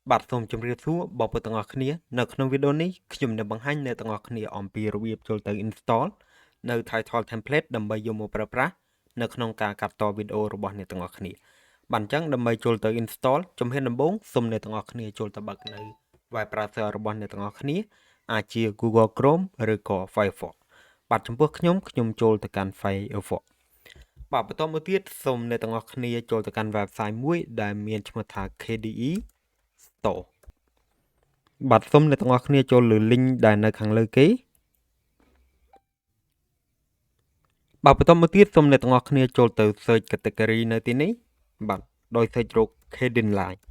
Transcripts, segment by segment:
បាទសូមជម្រាបសួរបងប្អូនទាំងអស់គ្នានៅក្នុងវីដេអូនេះខ្ញុំនឹងបង្ហាញអ្នកទាំងអស់គ្នាអំពីរបៀបចូលទៅ install នៅ title template ដើម្បីយកមកប្រើប្រាស់នៅក្នុងការកាត់តវីដេអូរបស់អ្នកទាំងអស់គ្នាបាទអញ្ចឹងដើម្បីចូលទៅ install ជំហានដំបូងសូមអ្នកទាំងអស់គ្នាចូលទៅបើកនៅ web browser របស់អ្នកទាំងអស់គ្នាអាចជា Google Chrome ឬក៏ Firefox បាទចំពោះខ្ញុំចូលទៅកាន់ Firefox បាទបន្តមកទៀតសូមអ្នកទាំងអស់គ្នាចូលទៅកាន់ website មួយដែលមានឈ្មោះថា KDE Store បាទសូមអ្នកទាំងអស់គ្នាចូលលើ link ដែលនៅខាងលើគេបាទបន្តមកទៀតសូមអ្នកទាំងអស់គ្នាចូលទៅ search category នៅទីនេះបាទដោយ search រក Kdenlive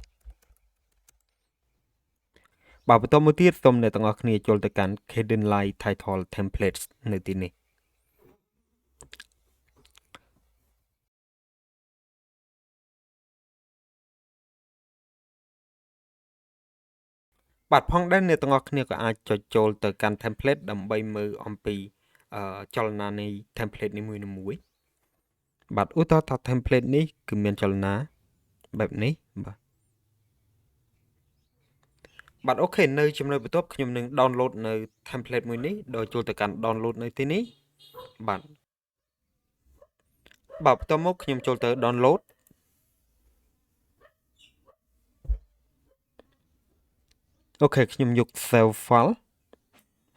បាទបន្តមកទៀតសូមអ្នកទាំងអស់គ្នាចូលទៅកាន់ Kdenlive title templates នៅទីនេះបាទផងដែរអ្នកទាំងអស់គ្នាក៏អាចចុចចូលទៅកាន់ template ដើម្បីមើលអំពីចលនានៃ template នីមួយៗបាទឧទាហរណ៍ថា template នេះគឺមានចលនាបែបនេះបាទអូខេនៅចំណុចបន្ទាប់ខ្ញុំនឹង download នៅ template មួយនេះដោយចូលទៅកាន់ download នៅទីនេះបាទបន្តមកខ្ញុំចូលទៅ download អូខេខ្ញុំយក save file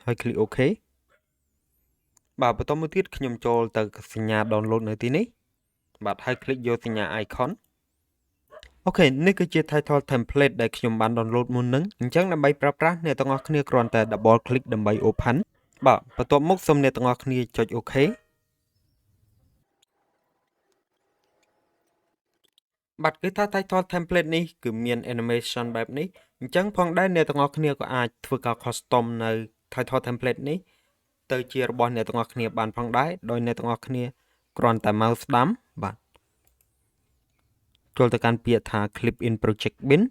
ហើយ click OK បាទបន្តមកទៀតខ្ញុំចូលទៅសញ្ញា download នៅទីនេះបាទហើយ click យកសញ្ញា icon អូខេនេះគឺជា title template ដែលខ្ញុំបាន download មុននឹងអញ្ចឹងដើម្បីប្រើប្រាស់អ្នកទាំងអស់គ្នាគ្រាន់តែ double click ដើម្បី open បាទបន្ទាប់មកសូមអ្នកទាំងអស់គ្នាចុច OK បាទគឺថា title template នេះគឺមាន animation បែបនេះអញ្ចឹងផងដែរអ្នកទាំងអស់គ្នាក៏អាចធ្វើការ custom នៅ title template នេះទៅជារបស់អ្នកទាំងអស់គ្នាបានផងដែរដោយអ្នកទាំងអស់គ្នាគ្រាន់តែ mouse ស្ដាំបាទចូលទៅកាន់ពាក្យថា clip in project bin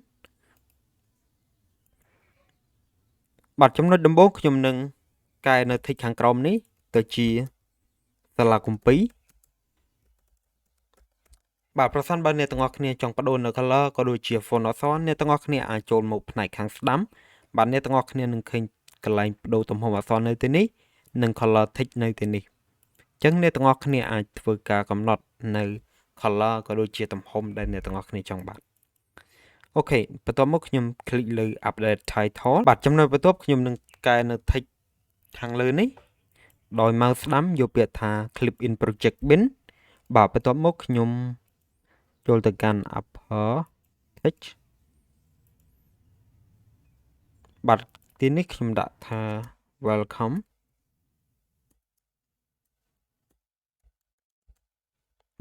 បាទចំណុចដំបូងខ្ញុំនឹងកែនៅ tick ខាងក្រោមនេះទៅជាសាលាគម្ពីរបាទប្រសិនបើអ្នកទាំងអស់គ្នាចង់បដូរនៅ color ក៏ដូចជា font អក្សរអ្នកទាំងអស់គ្នាអាចចូលមកផ្នែកខាងស្ដាំបាទអ្នកទាំងអស់គ្នានឹងឃើញកន្លែងបដូរទំហំអក្សរនៅទីនេះនិង color text នៅទីនេះអញ្ចឹងអ្នកទាំងអស់គ្នាអាចធ្វើការកំណត់នៅ color ក៏ដូចជាទំហំដែលអ្នកទាំងអស់គ្នាចង់បានអូខេបន្ទាប់មកខ្ញុំ click លើ update title បាទចំណុចបន្ទាប់ខ្ញុំនឹងកែនៅ text ខាងលើនេះដោយ mouse ស្ដាំយកពាក្យថា clip in project bin បាទបន្ទាប់មកខ្ញុំចូលទៅកាន់ upper text បាទទីនេះខ្ញុំដាក់ថា welcome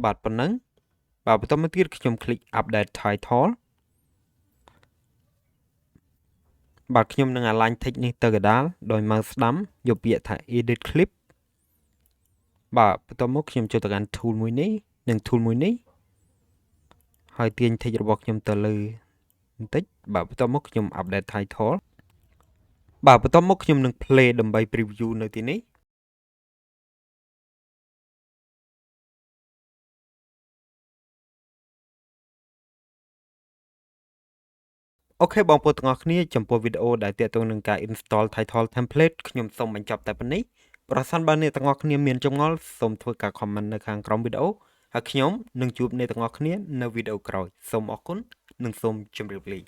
បាទប៉ុណ្ណឹងបាទបន្តមកទៀតខ្ញុំ click update title បាទខ្ញុំនឹង align text នេះទៅកណ្ដាលដោយ mouse ស្ដាំយកពាក្យថា edit clip បាទបន្តមកខ្ញុំចូលទៅកាន់ tool មួយនេះនិង tool មួយនេះហើយទាញ text របស់ខ្ញុំទៅលើបន្តិចបាទបន្តមកខ្ញុំ update title បាទបន្តមកខ្ញុំនឹង play ដើម្បី preview នៅទីនេះអូខេបងប្អូនទាំងអស់គ្នាចំពោះវីដេអូដែលទាក់ទងនឹងការ install title template ខ្ញុំសូមបញ្ចប់តែប៉ុណ្នេះប្រសិនបើអ្នកទាំងអស់គ្នាមានចម្ងល់សូមធ្វើការ comment នៅខាងក្រោមវីដេអូហើយខ្ញុំនឹងជួបអ្នកទាំងអស់គ្នានៅវីដេអូក្រោយសូមអរគុណនិងសូមជម្រាបលា